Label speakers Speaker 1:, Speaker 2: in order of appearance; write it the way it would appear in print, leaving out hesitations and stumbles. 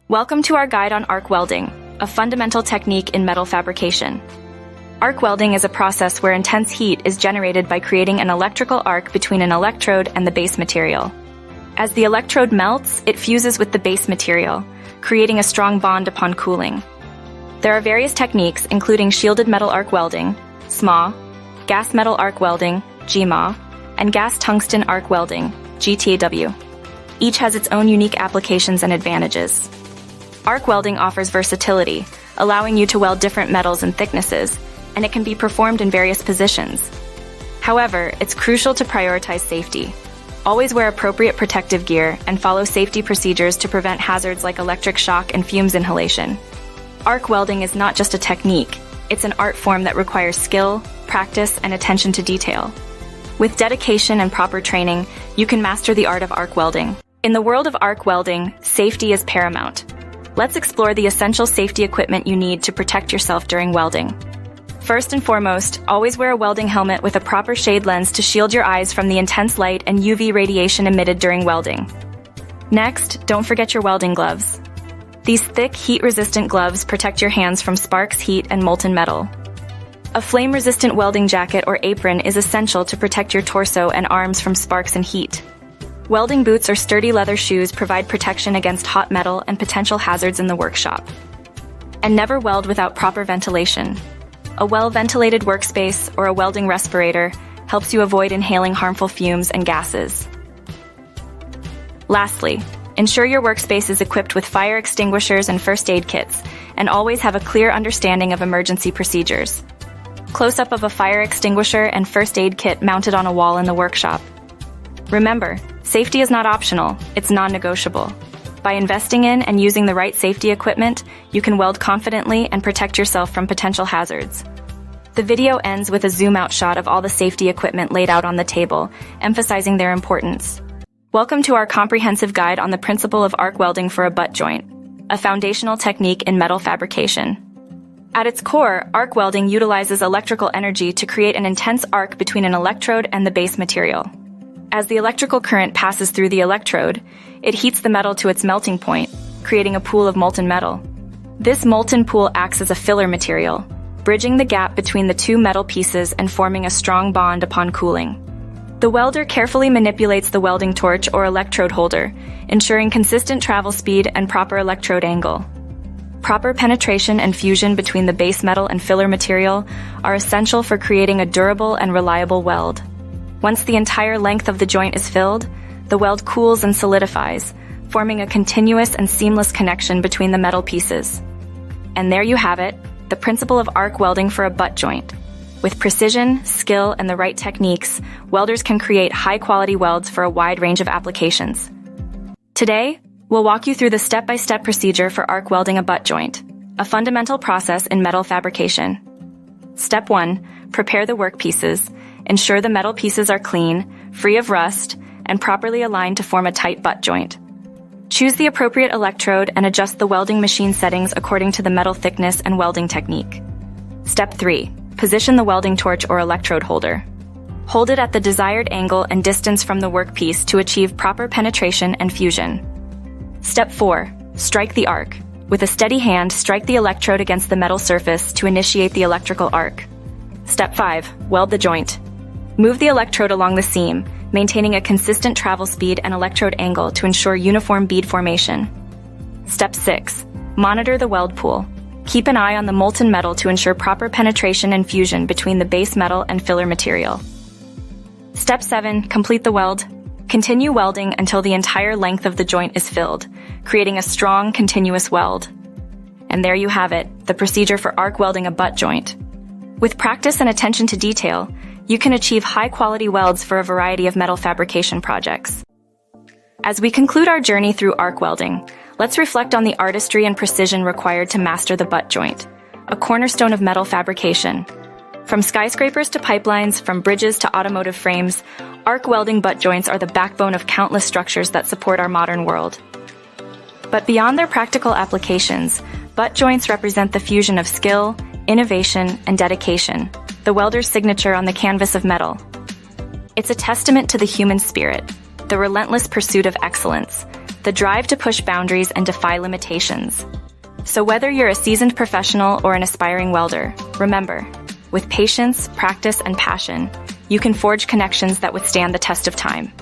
Speaker 1: Welcome to our guide on arc welding, a fundamental technique in metal fabrication. Arc welding is a process where intense heat is generated by creating an electrical arc between an electrode and the base material. As the electrode melts, it fuses with the base material, creating a strong bond upon cooling. There are various techniques including shielded metal arc welding, SMA, gas metal arc welding, GMA, and gas tungsten arc welding, GTAW. Each has its own unique applications and advantages. Arc welding offers versatility, allowing you to weld different metals and thicknesses, and it can be performed in various positions. However, it's crucial to prioritize safety. Always wear appropriate protective gear and follow safety procedures to prevent hazards like electric shock and fumes inhalation. Arc welding is not just a technique, it's an art form that requires skill, practice, and attention to detail. With dedication and proper training, you can master the art of arc welding. In the world of arc welding, safety is paramount. Let's explore the essential safety equipment you need to protect yourself during welding. First and foremost, always wear a welding helmet with a proper shade lens to shield your eyes from the intense light and UV radiation emitted during welding. Next, don't forget your welding gloves. These thick, heat-resistant gloves protect your hands from sparks, heat, and molten metal. A flame-resistant welding jacket or apron is essential to protect your torso and arms from sparks and heat. Welding boots or sturdy leather shoes provide protection against hot metal and potential hazards in the workshop. And never weld without proper ventilation. A well-ventilated workspace or a welding respirator helps you avoid inhaling harmful fumes and gases. Lastly, ensure your workspace is equipped with fire extinguishers and first aid kits, and always have a clear understanding of emergency procedures. Close-up of a fire extinguisher and first aid kit mounted on a wall in the workshop. Remember, safety is not optional, it's non-negotiable. By investing in and using the right safety equipment, you can weld confidently and protect yourself from potential hazards. The video ends with a zoom-out shot of all the safety equipment laid out on the table, emphasizing their importance. Welcome to our comprehensive guide on the principle of arc welding for a butt joint, a foundational technique in metal fabrication. At its core, arc welding utilizes electrical energy to create an intense arc between an electrode and the base material. As the electrical current passes through the electrode, it heats the metal to its melting point, creating a pool of molten metal. This molten pool acts as a filler material, bridging the gap between the two metal pieces and forming a strong bond upon cooling. The welder carefully manipulates the welding torch or electrode holder, ensuring consistent travel speed and proper electrode angle. Proper penetration and fusion between the base metal and filler material are essential for creating a durable and reliable weld. Once the entire length of the joint is filled, the weld cools and solidifies, forming a continuous and seamless connection between the metal pieces. And there you have it, the principle of arc welding for a butt joint. With precision, skill, and the right techniques, welders can create high-quality welds for a wide range of applications. Today, we'll walk you through the step-by-step procedure for arc welding a butt joint, a fundamental process in metal fabrication. Step 1. Prepare the workpieces. Ensure the metal pieces are clean, free of rust, and properly aligned to form a tight butt joint. Choose the appropriate electrode and adjust the welding machine settings according to the metal thickness and welding technique. Step 3. Position the welding torch or electrode holder. Hold it at the desired angle and distance from the workpiece to achieve proper penetration and fusion. Step 4. Strike the arc. With a steady hand, strike the electrode against the metal surface to initiate the electrical arc. Step 5. Weld the joint. Move the electrode along the seam, maintaining a consistent travel speed and electrode angle to ensure uniform bead formation. Step 6. Monitor the weld pool. Keep an eye on the molten metal to ensure proper penetration and fusion between the base metal and filler material. Step 7. Complete the weld. Continue welding until the entire length of the joint is filled, creating a strong, continuous weld. And there you have it, the procedure for arc welding a butt joint. With practice and attention to detail, you can achieve high-quality welds for a variety of metal fabrication projects. As we conclude our journey through arc welding, let's reflect on the artistry and precision required to master the butt joint, a cornerstone of metal fabrication. From skyscrapers to pipelines, from bridges to automotive frames, arc welding butt joints are the backbone of countless structures that support our modern world. But beyond their practical applications, butt joints represent the fusion of skill, innovation, and dedication, the welder's signature on the canvas of metal. It's a testament to the human spirit, the relentless pursuit of excellence, the drive to push boundaries and defy limitations. So whether you're a seasoned professional or an aspiring welder, remember, with patience, practice, and passion, you can forge connections that withstand the test of time.